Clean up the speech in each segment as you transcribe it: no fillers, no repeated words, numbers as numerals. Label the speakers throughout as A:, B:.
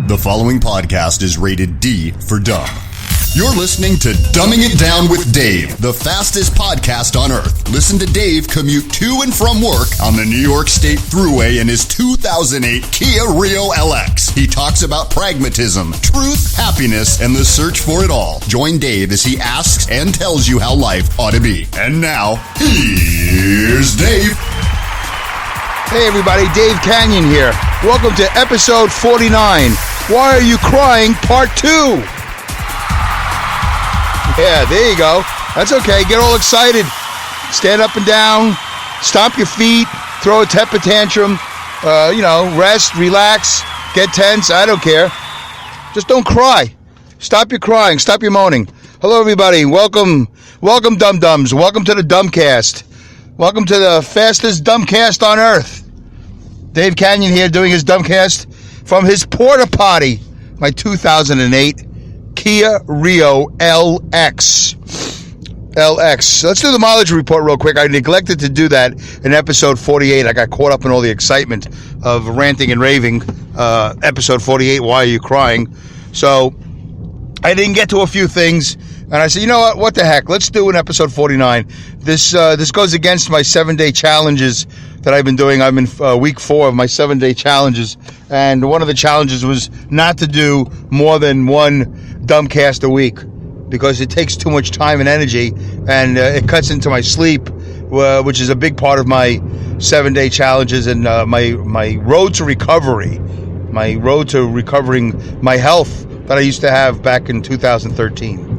A: The following podcast is rated D for dumb. You're listening to Dumbing It Down with Dave, the fastest podcast on earth. Listen to Dave commute to and from work on the New York State Thruway in his 2008 Kia Rio LX. He talks about pragmatism, truth, happiness, and the search for it all. Join Dave as he asks and tells you how life ought to be. And now, here's Dave.
B: Hey everybody, Dave Canyon here. Welcome to episode 49. Why Are You Crying? Part 2. Yeah, there you go. That's okay. Get all excited. Stand up and down. Stomp your feet. Throw a temper tantrum. Rest, relax, get tense. I don't care. Just don't cry. Stop your crying. Stop your moaning. Hello everybody. Welcome dum-dums. Welcome to the Dumbcast. Welcome to the fastest Dumbcast on earth. Dave Canyon here doing his Dumbcast from his porta potty. My 2008 Kia Rio LX. Let's do the mileage report real quick. I neglected to do that in episode 48. I got caught up in all the excitement of ranting and raving. Episode 48, Why Are You Crying? So I didn't get to a few things. And I said, you know what the heck? Let's do an episode 49. This goes against my 7-day challenges that I've been doing. I'm in week 4 of my 7-day challenges. And one of the challenges was not to do more than one Dumbcast a week because it takes too much time and energy, and it cuts into my sleep, which is a big part of my 7-day challenges and my road to recovery, my road to recovering my health that I used to have back in 2013.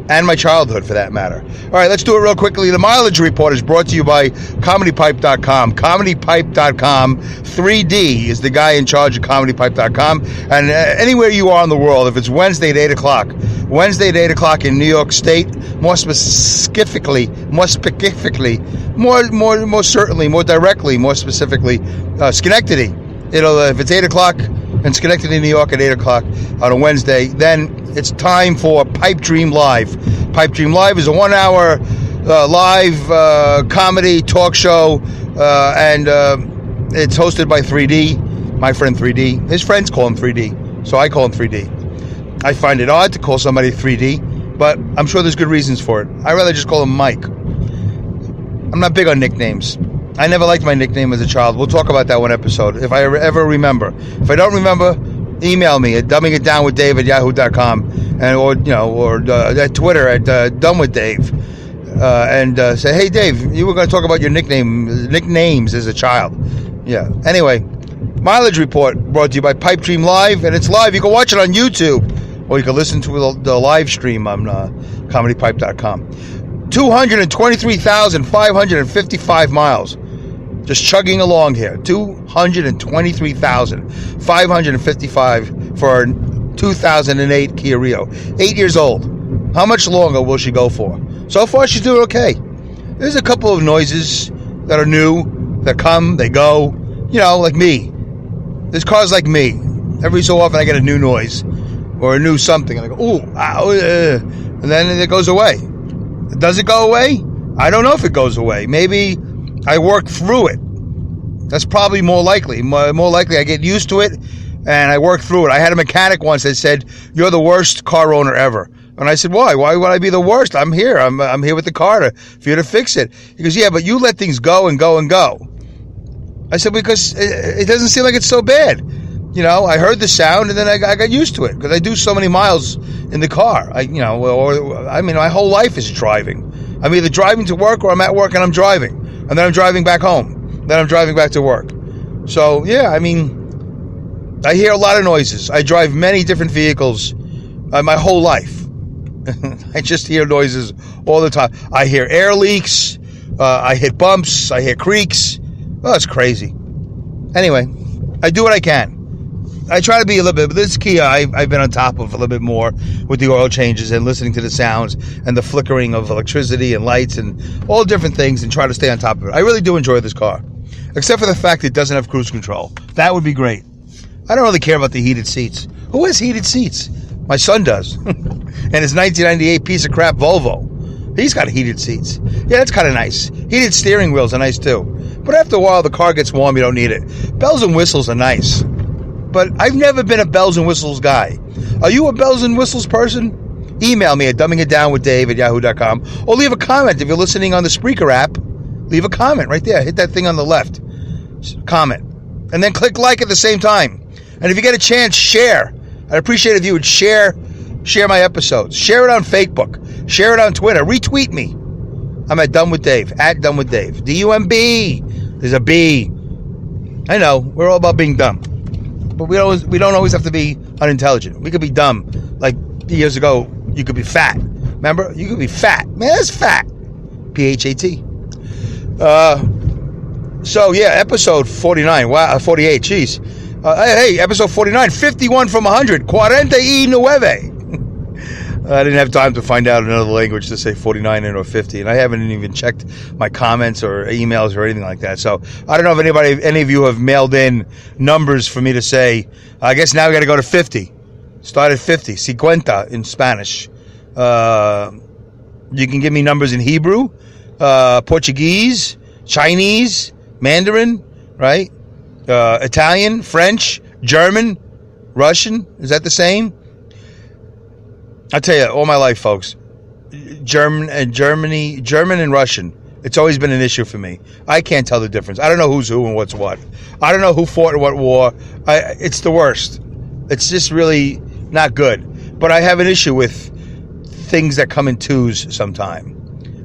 B: And my childhood, for that matter. All right, let's do it real quickly. The mileage report is brought to you by ComedyPipe.com. ComedyPipe.com. 3D is the guy in charge of ComedyPipe.com. And anywhere you are in the world, if it's Wednesday at 8 o'clock, Wednesday at 8 o'clock in New York State, more specifically, more directly, Schenectady. If it's 8 o'clock in Schenectady, New York at 8 o'clock on a Wednesday, then it's time for Pipe Dream Live. Pipe Dream Live is a 1-hour live comedy talk show, and it's hosted by 3D, my friend 3D. His friends call him 3D, so I call him 3D. I find it odd to call somebody 3D, but I'm sure there's good reasons for it. I'd rather just call him Mike. I'm not big on nicknames. I never liked my nickname as a child. We'll talk about that one episode, if I ever remember. If I don't remember, email me at dumbingitdownwithdave@yahoo.com or at Twitter at dumbwithdave and say, hey Dave, you were going to talk about your nicknames as a child. Yeah. Anyway, mileage report brought to you by Pipe Dream Live, and it's live. You can watch it on YouTube, or you can listen to the live stream on comedypipe.com. 223,555 miles. Just chugging along here. 223,555 for our 2008 Kia Rio. 8 years old. How much longer will she go for? So far, she's doing okay. There's a couple of noises that are new, that come, they go. Like me. There's cars like me. Every so often, I get a new noise or a new something, and I go, ooh, ow, and then it goes away. Does it go away? I don't know if it goes away. Maybe I work through it. That's probably more likely. More likely I get used to it and I work through it. I had a mechanic once that said, you're the worst car owner ever. And I said, why? Why would I be the worst? I'm here. I'm here with the car for you to fix it. He goes, yeah, but you let things go and go and go. I said, because it doesn't seem like it's so bad. I heard the sound and then I got used to it because I do so many miles in the car. My whole life is driving. I'm either driving to work or I'm at work and I'm driving. And then I'm driving back home. Then I'm driving back to work. So, yeah, I hear a lot of noises. I drive many different vehicles my whole life. I just hear noises all the time. I hear air leaks. I hit bumps. I hear creaks. Oh, it's crazy. Anyway, I do what I can. I try to be a little bit, but this Kia I've been on top of a little bit more with the oil changes and listening to the sounds and the flickering of electricity and lights and all different things, and try to stay on top of it. I really do enjoy this car, except for the fact it doesn't have cruise control. That would be great. I don't really care about the heated seats. Who has heated seats? My son does. And his 1998 piece of crap Volvo. He's got heated seats. Yeah, that's kind of nice. Heated steering wheels are nice too. But after a while, the car gets warm, you don't need it. Bells and whistles are nice. But I've never been a bells and whistles guy. Are you a bells and whistles person? Email me at dumbingitdownwithdave@yahoo.com, or leave a comment if you're listening on the Spreaker app. Leave a comment right there. Hit that thing on the left. Comment. And then click like at the same time. And if you get a chance, share. I'd appreciate it if you would share my episodes. Share it on Facebook. Share it on Twitter. Retweet me. I'm at Dumb with Dave. At Dumb with Dave. D-U-M-B. There's a B. I know. We're all about being dumb. But we don't always have to be unintelligent. We could be dumb. Like years ago, you could be fat. Remember? You could be fat. Man, that's fat. P-H-A-T. So, yeah, episode 49. Wow, 48. Jeez. Hey, episode 49. 51 from 100. 49. I didn't have time to find out another language to say 49 or 50, and I haven't even checked my comments or emails or anything like that. So I don't know if any of you have mailed in numbers for me to say. I guess now we got to go to 50. Start at 50. 50 in Spanish. You can give me numbers in Hebrew, Portuguese, Chinese, Mandarin, right? Italian, French, German, Russian. Is that the same? I'll tell you, all my life, folks, German and Russian, it's always been an issue for me. I can't tell the difference. I don't know who's who and what's what. I don't know who fought in what war. It's the worst. It's just really not good. But I have an issue with things that come in twos sometime.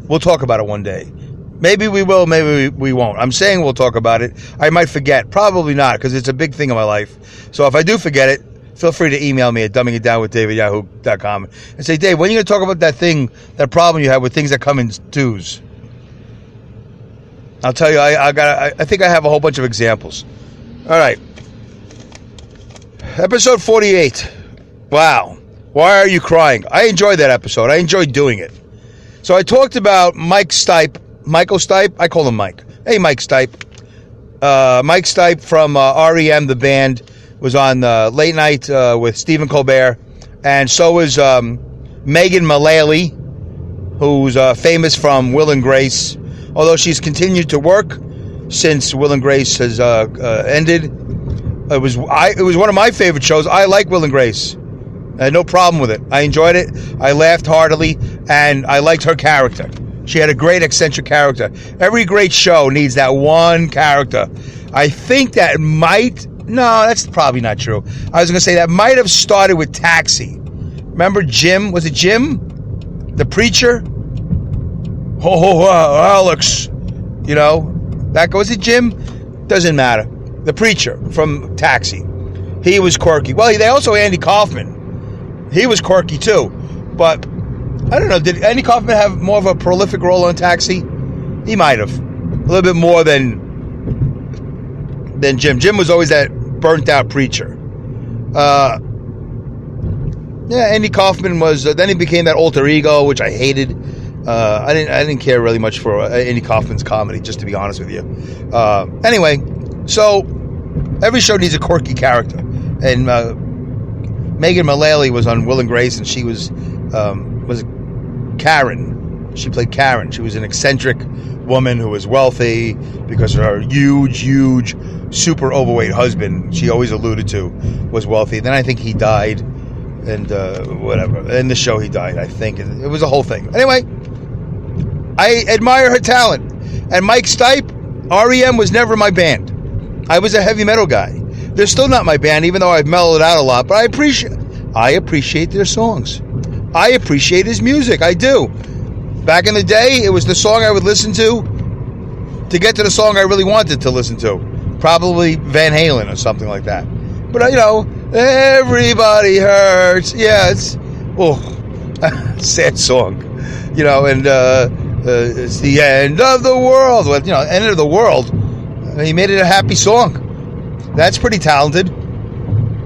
B: We'll talk about it one day. Maybe we will, maybe we won't. I'm saying we'll talk about it. I might forget. Probably not, because it's a big thing in my life. So if I do forget it, feel free to email me at dumbingitdownwithdave@yahoo.com and say, Dave, when are you going to talk about that problem you have with things that come in twos? I'll tell you, I think I have a whole bunch of examples. All right. Episode 48. Wow. Why are you crying? I enjoyed that episode. I enjoyed doing it. So I talked about Michael Stipe. I call him Mike. Hey, Mike Stipe. Mike Stipe from REM, the band, was on Late Night with Stephen Colbert, and so was Megan Mullally, who's famous from Will and Grace, although she's continued to work since Will and Grace has ended. It was one of my favorite shows. I like Will and Grace. I had no problem with it. I enjoyed it. I laughed heartily, and I liked her character. She had a great eccentric character. Every great show needs that one character. I think that might... No, that's probably not true. I was going to say that might have started with Taxi. Remember Jim? Was it Jim? The preacher? Alex. You know? Was it Jim? Doesn't matter. The preacher from Taxi. He was quirky. Well, they also Andy Kaufman. He was quirky too. But, I don't know, did Andy Kaufman have more of a prolific role on Taxi? He might have. A little bit more than Jim. Jim was always that burnt-out preacher. Andy Kaufman was... then he became that alter ego, which I hated. I didn't care really much for Andy Kaufman's comedy, just to be honest with you. Anyway, so every show needs a quirky character. And Megan Mullally was on Will and Grace, and she was Karen. She played Karen. She was an eccentric woman who was wealthy because her huge, super overweight husband, she always alluded to, was wealthy. Then I think he died, and whatever. In the show he died, I think. It was a whole thing. Anyway, I admire her talent. And Mike Stipe, REM was never my band. I was a heavy metal guy. They're still not my band, even though I've mellowed out a lot, but I appreciate their songs. I appreciate his music. I do. Back in the day, it was the song I would listen to get to the song I really wanted to listen to. Probably Van Halen or something like that. But, Everybody Hurts. Yeah, it's... sad song. And it's the end of the world. Well, end of the world. He made it a happy song. That's pretty talented.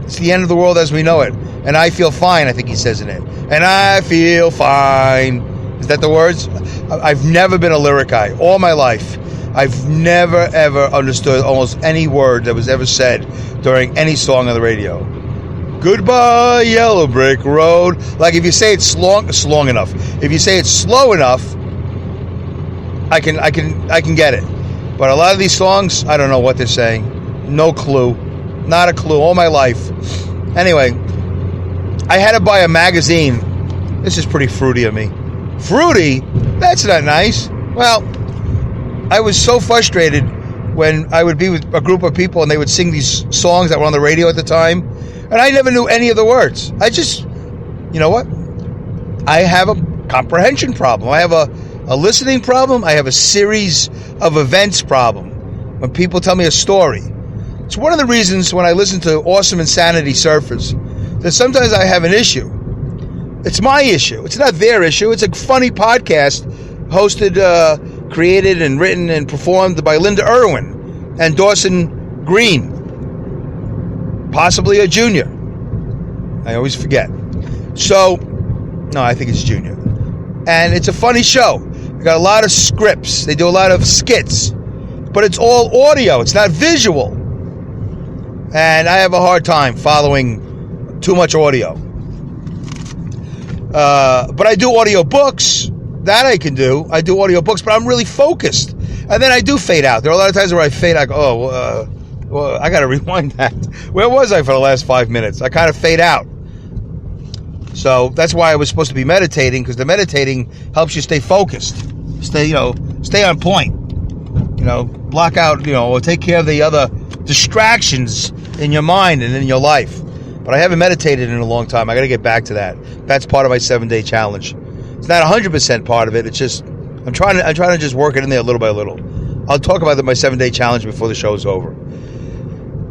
B: It's the end of the world as we know it. And I feel fine, I think he says in it. And I feel fine. Is that the words? I've never been a lyric guy all my life. I've never, ever understood almost any word that was ever said during any song on the radio. Goodbye, Yellow Brick Road. Like, if you say it's long enough. If you say it's slow enough, I can get it. But a lot of these songs, I don't know what they're saying. No clue. Not a clue. All my life. Anyway, I had to buy a magazine. This is pretty fruity of me. Fruity? That's not nice. Well, I was so frustrated when I would be with a group of people and they would sing these songs that were on the radio at the time, and I never knew any of the words. You know what? I have a comprehension problem. I have a listening problem. I have a series of events problem. When people tell me a story. It's one of the reasons when I listen to Awesome Insanity Surfers that sometimes I have an issue. It's my issue. It's not their issue. It's a funny podcast hosted, created, and written and performed by Linda Irwin and Dawson Green. Possibly a junior. I always forget. So, no, I think it's junior. And it's a funny show. They got a lot of scripts. They do a lot of skits. But it's all audio. It's not visual. And I have a hard time following too much audio. But I do audio books. That I can do. I do audio books, but I'm really focused. And then I do fade out. There are a lot of times where I fade out. I go, well, I got to rewind that. Where was I for the last 5 minutes? I kind of fade out. So that's why I was supposed to be meditating, because the meditating helps you stay focused. Stay on point. Block out, or take care of the other distractions in your mind and in your life. But I haven't meditated in a long time. I got to get back to that. That's part of my 7-day challenge. It's not 100% part of it. It's just I'm trying to just work it in there little by little. I'll talk about my 7-day challenge before the show's over.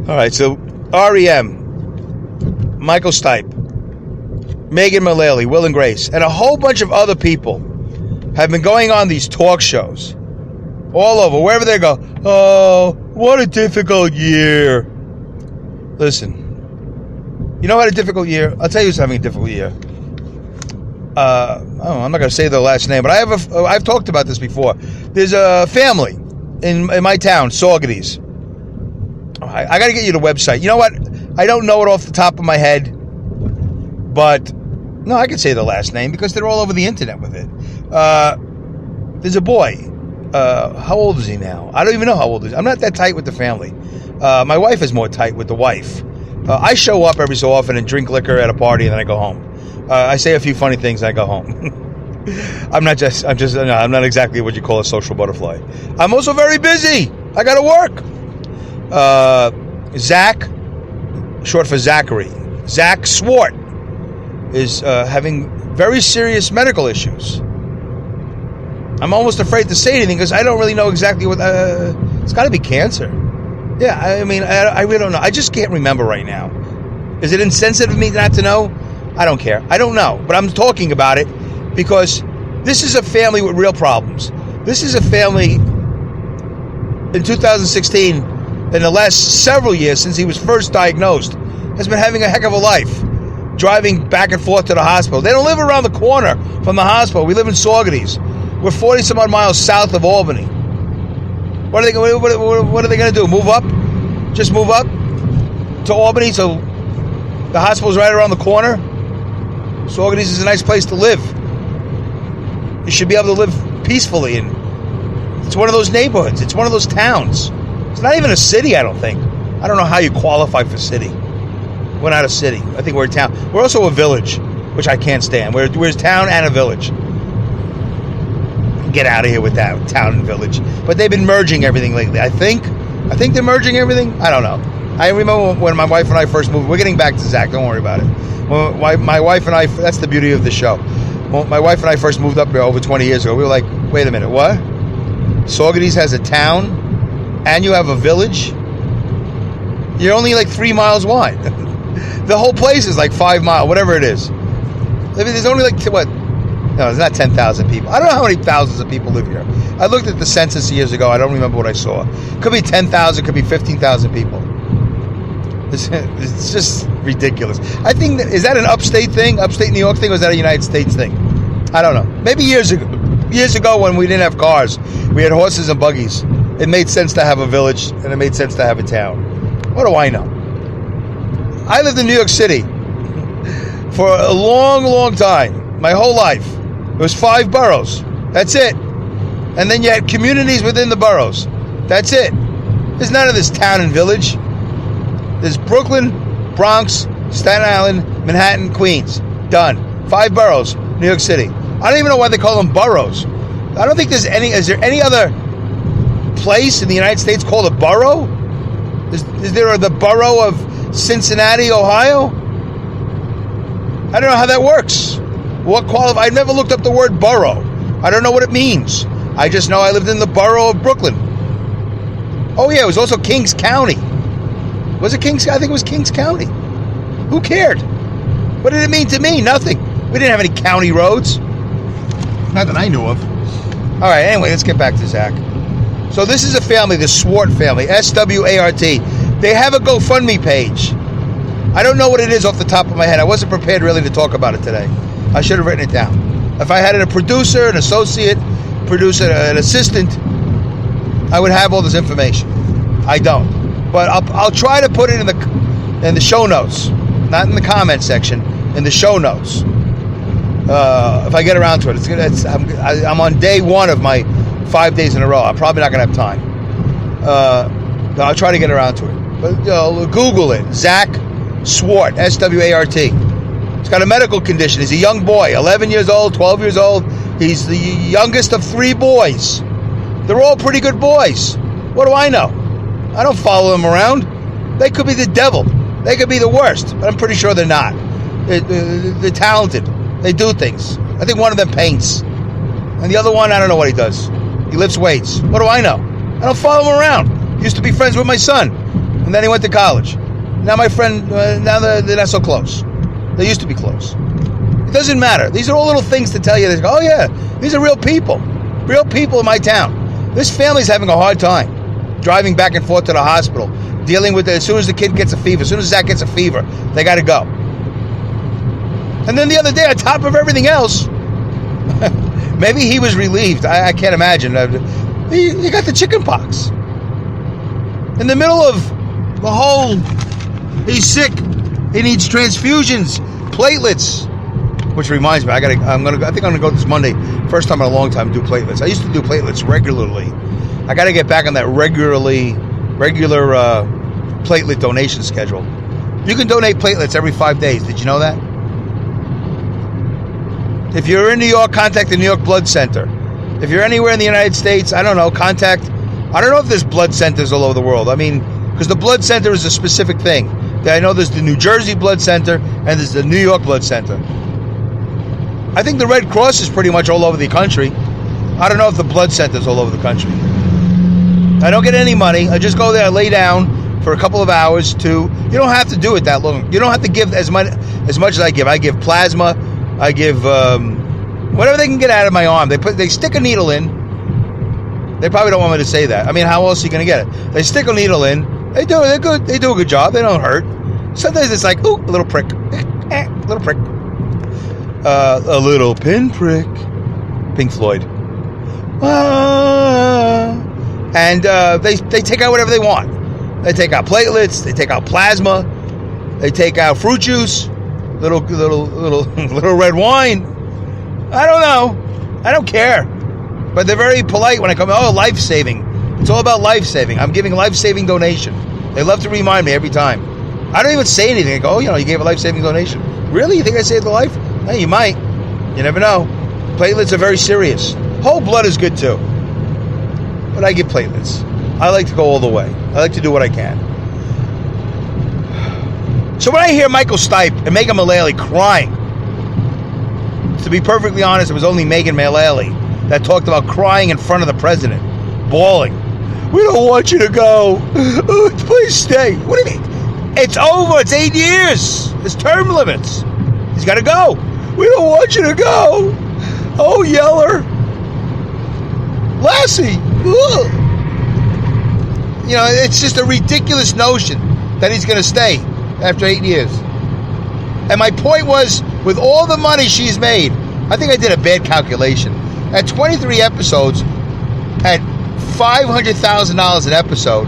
B: All right, so REM, Michael Stipe, Megan Mullally, Will and Grace, and a whole bunch of other people have been going on these talk shows all over, wherever they go. Oh, what a difficult year. Listen, you know what a difficult year? I'll tell you who's having a difficult year. I'm not going to say their last name, but I've talked about this before. There's a family in my town, Saugerties. I got to get you the website. You know what? I don't know it off the top of my head, but no, I can say the last name because they're all over the internet with it. There's a boy. How old is he now? I don't even know how old he is. I'm not that tight with the family. My wife is more tight with the wife. I show up every so often and drink liquor at a party, and then I go home. I say a few funny things, and I go home. I'm not exactly what you call a social butterfly. I'm also very busy. I got to work. Zach, short for Zachary, Zach Swart, is having very serious medical issues. I'm almost afraid to say anything because I don't really know exactly what. It's got to be cancer. Yeah, I mean, I really don't know. I just can't remember right now. Is it insensitive of me not to know? I don't care. I don't know. But I'm talking about it because this is a family with real problems. This is a family in 2016, in the last several years since he was first diagnosed, has been having a heck of a life. Driving back and forth to the hospital. They don't live around the corner from the hospital. We live in Saugerties. We're 40 some odd miles south of Albany. What are they going to do? Move up? Just move up to Albany so the hospital's right around the corner? Saugerties is a nice place to live. You should be able to live peacefully, and it's one of those neighborhoods. It's one of those towns. It's not even a city, I don't think. I don't know how you qualify for city. We're not a city. I think we're a town. We're also a village, which I can't stand. We're a town and a village. Get out of here with that, town and village. But they've been merging everything lately. I think they're merging everything. I don't know. I remember when my wife and I first moved. We're getting back to Zach. Don't worry about it. When my wife and I, that's the beauty of the show. When my wife and I first moved up here over 20 years ago, we were like, wait a minute, what? Saugerties has a town and you have a village? You're only like 3 miles wide. The whole place is like 5 miles, whatever it is. There's only like, what? No, it's not 10,000 people. I don't know how many thousands of people live here. I looked at the census years ago. I don't remember what I saw. Could be 10,000, could be 15,000 people. It's just ridiculous. I think, is that an upstate thing? Upstate New York thing? Or is that a United States thing? I don't know. Maybe years ago when we didn't have cars, we had horses and buggies. It made sense to have a village, and it made sense to have a town. What do I know? I lived in New York City for a long, long time. My whole life. It was 5 boroughs. That's it. And then you had communities within the boroughs. That's it. There's none of this town and village. There's Brooklyn, Bronx, Staten Island, Manhattan, Queens. Done. 5 boroughs, New York City. I don't even know why they call them boroughs. I don't think there's any. Is there any other place in the United States called a borough? Is there the borough of Cincinnati, Ohio? I don't know how that works. I've never looked up the word borough. I don't know what it means. I just know I lived in the borough of Brooklyn. Oh yeah, it was also Kings County. Was it Kings? I think it was Kings County. Who cared? What did it mean to me? Nothing. We didn't have any county roads. Not that I knew of. All right, anyway, let's get back to Zach. So this is a family, the Swart family, S-W-A-R-T. They have a GoFundMe page. I don't know what it is off the top of my head. I wasn't prepared really to talk about it today. I should have written it down. If I had a producer, an associate producer, an assistant, I would have all this information. I don't. But I'll try to put it in the show notes. Not in the comment section, in the show notes. If I get around to it. I'm on day 1 of my 5 days in a row. I'm probably not going to have time. I'll try to get around to it. But Google it. Zach Swart, S-W-A-R-T. He's got a medical condition. He's a young boy, 11 years old, 12 years old. He's the youngest of 3 boys. They're all pretty good boys. What do I know? I don't follow them around. They could be the devil. They could be the worst, but I'm pretty sure they're not. They're talented. They do things. I think one of them paints. And the other one, I don't know what he does. He lifts weights. What do I know? I don't follow him around. Used to be friends with my son. And then he went to college. Now my friend, now they're not so close. They used to be close. It doesn't matter. These are all little things to tell you. That, oh yeah, these are real people. Real people in my town. This family's having a hard time. Driving back and forth to the hospital. Dealing with it as soon as the kid gets a fever. As soon as Zach gets a fever, they got to go. And then the other day, on top of everything else, maybe he was relieved. I can't imagine. He got the chicken pox. In the middle of the whole, he's sick. He needs transfusions, platelets. Which reminds me, I think I'm gonna go this Monday. First time in a long time to do platelets. I used to do platelets regularly. I got to get back on that regular platelet donation schedule. You can donate platelets every 5 days. Did you know that? If you're in New York, contact the New York Blood Center. If you're anywhere in the United States, I don't know, I don't know if there's blood centers all over the world. I mean, because the blood center is a specific thing. I know there's the New Jersey Blood Center and there's the New York Blood Center. I think the Red Cross is pretty much all over the country. I don't know if the blood center is all over the country. I don't get any money. I just go there, I lay down for a couple of hours you don't have to do it that long. You don't have to give as much as I give. I give plasma. I give whatever they can get out of my arm. They stick a needle in. They probably don't want me to say that. I mean, how else are you going to get it? They stick a needle in. They're good. They do a good job. They don't hurt. Sometimes it's like, ooh, a little prick. A little prick. A little pinprick. Pink Floyd. And they take out whatever they want. They take out platelets. They take out plasma. They take out fruit juice. Little red wine. I don't know. I don't care. But they're very polite when I come. Oh, life-saving. It's all about life-saving. I'm giving life-saving donation. They love to remind me every time. I don't even say anything. I go, oh, you gave a life-saving donation. Really? You think I saved a life? Hey, you might. You never know. Platelets are very serious. Whole blood is good too. But I give platelets. I like to go all the way. I like to do what I can. So when I hear Michael Stipe and Megan Mullally crying, to be perfectly honest, it was only Megan Mullally that talked about crying in front of the president, bawling. We don't want you to go. Please stay. What do you mean? It's over. It's 8 years. There's term limits. He's got to go. We don't want you to go. Oh, Yeller. Lassie. Ugh. It's just a ridiculous notion that he's going to stay after 8 years. And my point was, with all the money she's made, I think I did a bad calculation. At 23 episodes, at $500,000 an episode,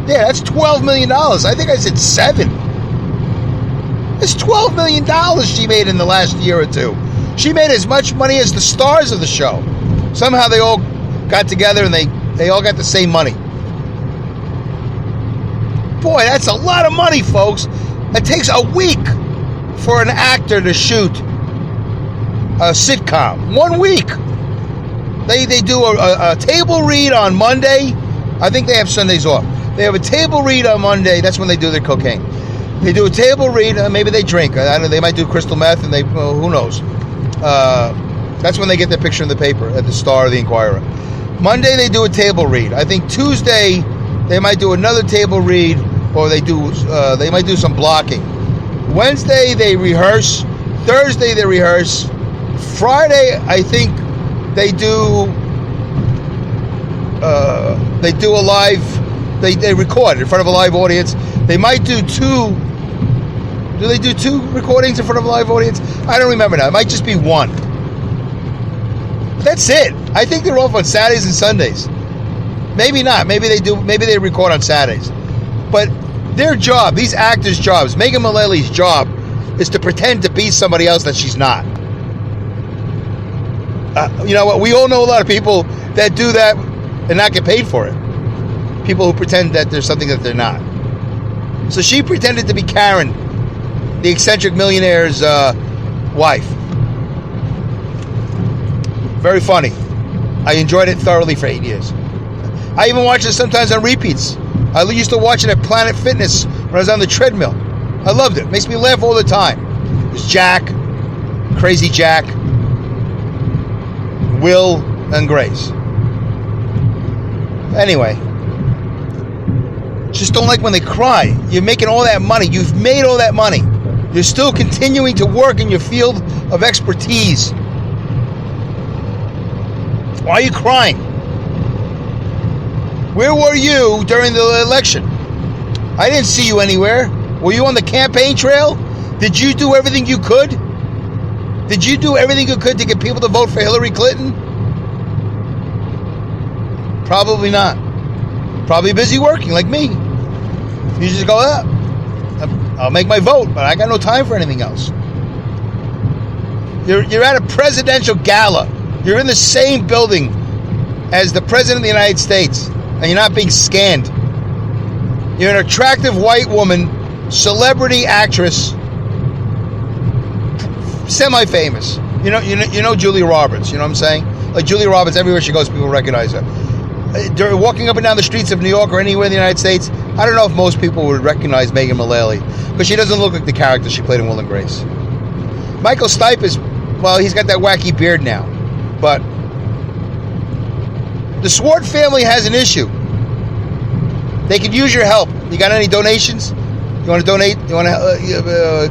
B: yeah, that's $12 million. I think I said 7. It's $12 million she made in the last year or two. She made as much money as the stars of the show. Somehow they all got together and they all got the same money. Boy, that's a lot of money, folks. It takes a week for an actor to shoot a sitcom. 1 week. They do a table read on Monday. I think they have Sundays off. They have a table read on Monday. That's when they do their cocaine. They do a table read. Maybe they drink. I don't know, they might do crystal meth, and who knows. That's when they get their picture in the paper at the Star or the Inquirer. Monday they do a table read. I think Tuesday they might do another table read, or they might do some blocking. Wednesday they rehearse. Thursday they rehearse. Friday I think they do a live. They record in front of a live audience. They might do two. Do they do 2 recordings in front of a live audience? I don't remember now. It might just be 1. That's it. I think they're off on Saturdays and Sundays. Maybe not. Maybe they do. Maybe they record on Saturdays. But their job, these actors' jobs, Megan Mullally's job, is to pretend to be somebody else that she's not. You know what? We all know a lot of people that do that and not get paid for it. People who pretend that there's something that they're not. So she pretended to be Karen, the eccentric millionaire's wife. Very funny. I enjoyed it thoroughly for 8 years. I even watch it sometimes on repeats. I used to watch it at Planet Fitness when I was on the treadmill. I loved it. It makes me laugh all the time. There's Jack, Crazy Jack, Will, and Grace. Anyway, just don't like when they cry. You're making all that money. You've made all that money. You're still continuing to work in your field of expertise. Why are you crying? Where were you during the election? I didn't see you anywhere. Were you on the campaign trail? Did you do everything you could? Did you do everything you could to get people to vote for Hillary Clinton? Probably not. Probably busy working like me. You just go, I'll make my vote, but I got no time for anything else. You're at a presidential gala. You're in the same building as the President of the United States, and you're not being scanned. You're an attractive white woman, celebrity actress, semi-famous. You know Julia Roberts. You know what I'm saying? Like Julia Roberts, everywhere she goes, people recognize her. During walking up and down the streets of New York or anywhere in the United States, I don't know if most people would recognize Megan Mullally, because she doesn't look like the character she played in Will and Grace. Michael Stipe is, well, he's got that wacky beard now. But the Swart family has an issue. They could use your help. You got any donations? You want to donate? You want to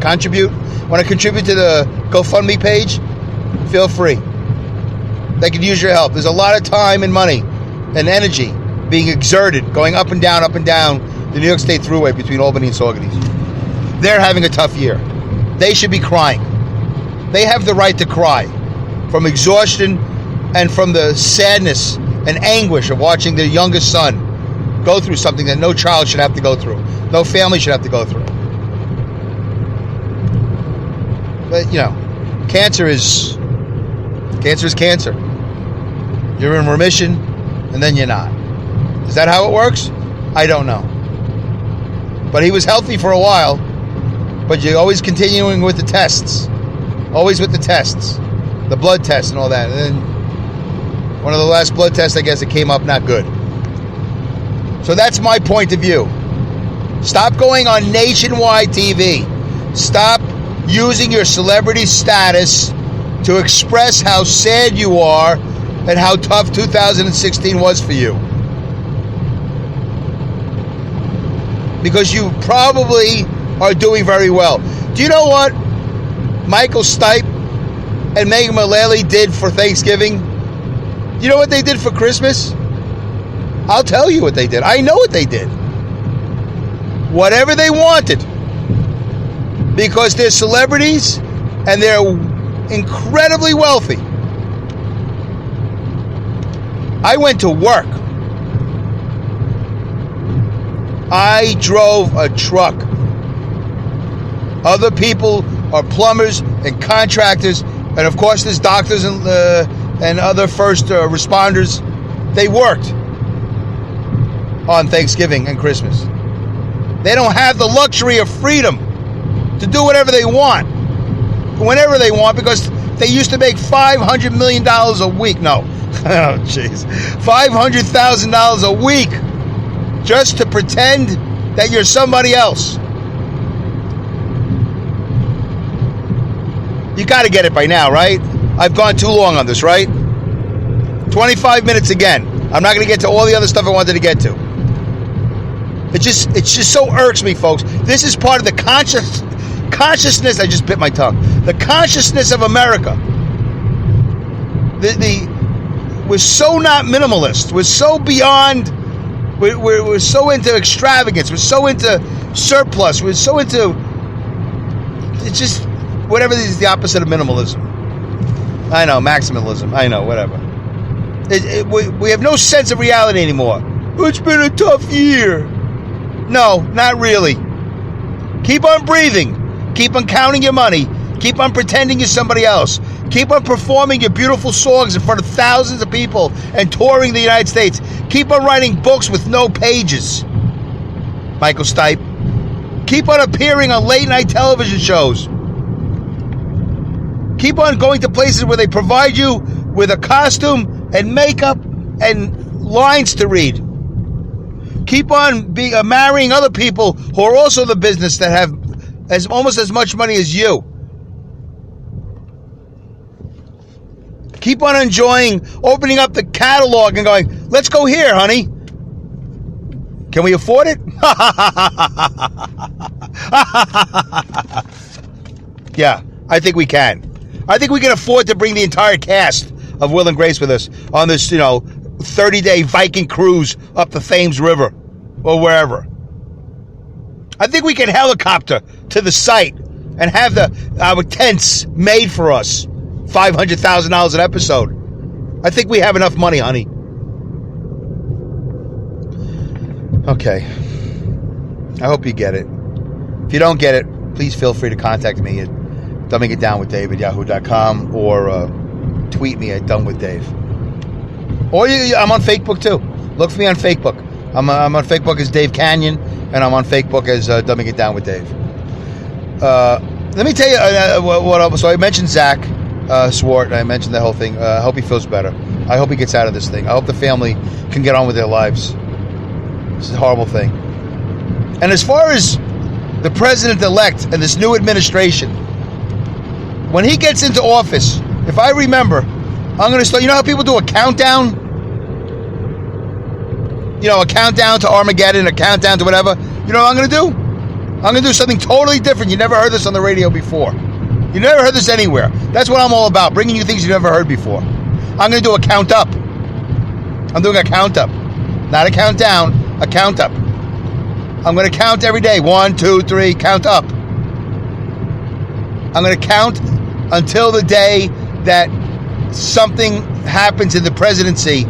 B: contribute? Want to contribute to the GoFundMe page? Feel free. They could use your help. There's a lot of time and money and energy being exerted, going up and down the New York State Thruway between Albany and Saugerties. They're having a tough year. They should be crying. They have the right to cry from exhaustion and from the sadness and anguish of watching their youngest son go through something that no child should have to go through. No family should have to go through. But, cancer is cancer. You're in remission, and then you're not. Is that how it works? I don't know. But he was healthy for a while, but you're always continuing with the tests. Always with the tests. The blood tests and all that. And then one of the last blood tests, I guess, it came up not good. So that's my point of view. Stop going on nationwide TV. Stop using your celebrity status to express how sad you are and how tough 2016 was for you. Because you probably are doing very well. Do you know what Michael Stipe and Megan Mullally did for Thanksgiving? Do you know what they did for Christmas? I'll tell you what they did. I know what they did. Whatever they wanted. Because they're celebrities and they're incredibly wealthy. I went to work. I drove a truck. Other people are plumbers and contractors, and of course there's doctors and other first responders. They worked. on Thanksgiving and Christmas. They don't have the luxury of freedom to do whatever they want, whenever they want, because they used to make $500 million a week. No. Oh, jeez. $500,000 a week just to pretend that you're somebody else. You got to get it by now, right? I've gone too long on this, right? 25 minutes again. I'm not going to get to all the other stuff I wanted to get to. It just so irks me, folks. This is part of the consciousness. I just bit my tongue. The consciousness of America. We're so not minimalist. We're so beyond. We're so into extravagance. We're so into surplus. We're so into. It's just whatever is the opposite of minimalism. I know, maximalism. I know, whatever. We have no sense of reality anymore. It's been a tough year. No, not really. Keep on breathing. Keep on counting your money. Keep on pretending you're somebody else. Keep on performing your beautiful songs in front of thousands of people and touring the United States. Keep on writing books with no pages. Michael Stipe. Keep on appearing on late night television shows. Keep on going to places where they provide you with a costume and makeup and lines to read. Keep on marrying other people who are also in the business that have almost as much money as you. Keep on opening up the catalog and going, let's go here, honey. Can we afford it? Yeah, I think we can. I think we can afford to bring the entire cast of Will and Grace with us on this, 30-day Viking cruise up the Thames River or wherever. I think we can helicopter to the site and have our tents made for us. $500,000 an episode. I think we have enough money, honey. Okay. I hope you get it. If you don't get it, please feel free to contact me at dumbingitdownwithdave@yahoo.com or tweet me at dumbwithdave. Or I'm on Facebook too. Look for me on Facebook. I'm on Facebook as Dave Canyon, and I'm on Facebook as Dumbing It Down with Dave. Let me tell you what else. So I mentioned Zach Swart. I mentioned the whole thing. I hope he feels better. I hope he gets out of this thing. I hope the family can get on with their lives. This is a horrible thing. And as far as the president-elect and this new administration, when he gets into office, if I remember, I'm going to start. You know how people do a countdown? A countdown to Armageddon, a countdown to whatever. You know what I'm going to do? I'm going to do something totally different. You never heard this on the radio before. You never heard this anywhere. That's what I'm all about, bringing you things you never heard before. I'm going to do a count up. I'm doing a count up. Not a countdown, a count up. I'm going to count every day. 1, 2, 3, count up. I'm going to count until the day that something happens in the presidency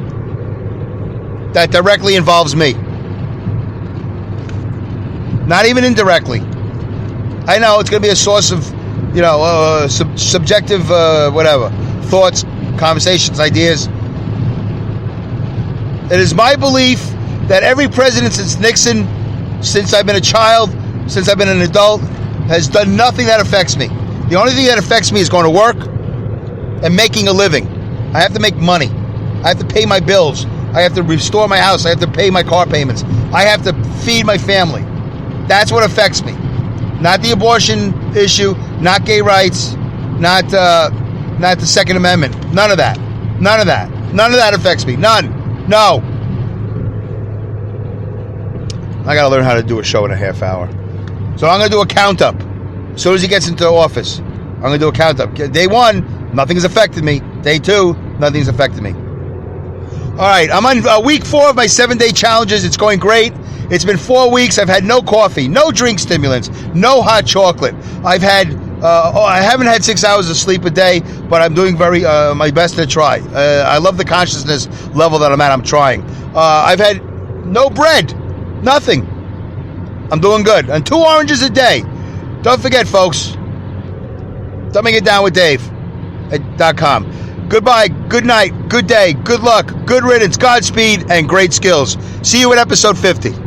B: that directly involves me. Not even indirectly. I know it's going to be a source of, subjective, whatever, thoughts, conversations, ideas. It is my belief that every president since Nixon, since I've been a child, since I've been an adult, has done nothing that affects me. The only thing that affects me is going to work and making a living. I have to make money. I have to pay my bills. I have to restore my house. I have to pay my car payments. I have to feed my family. That's what affects me. Not the abortion issue, not gay rights, not the Second Amendment. None of that. None of that. None of that affects me. None. No. I got to learn how to do a show in a half hour. So I'm going to do a count up. As soon as he gets into office, I'm going to do a count up. Day 1, nothing has affected me. Day 2, nothing's affected me. All right, I'm on week 4 of my 7-day challenges. It's going great. It's been 4 weeks. I've had no coffee, no drink stimulants, no hot chocolate. I haven't had 6 hours of sleep a day, but I'm doing my best to try. I love the consciousness level that I'm at. I'm trying. I've had no bread, nothing. I'm doing good. And 2 oranges a day. Don't forget, folks, dumbingitdownwithdave.com. Goodbye, good night, good day, good luck, good riddance, Godspeed, and great skills. See you at episode 50.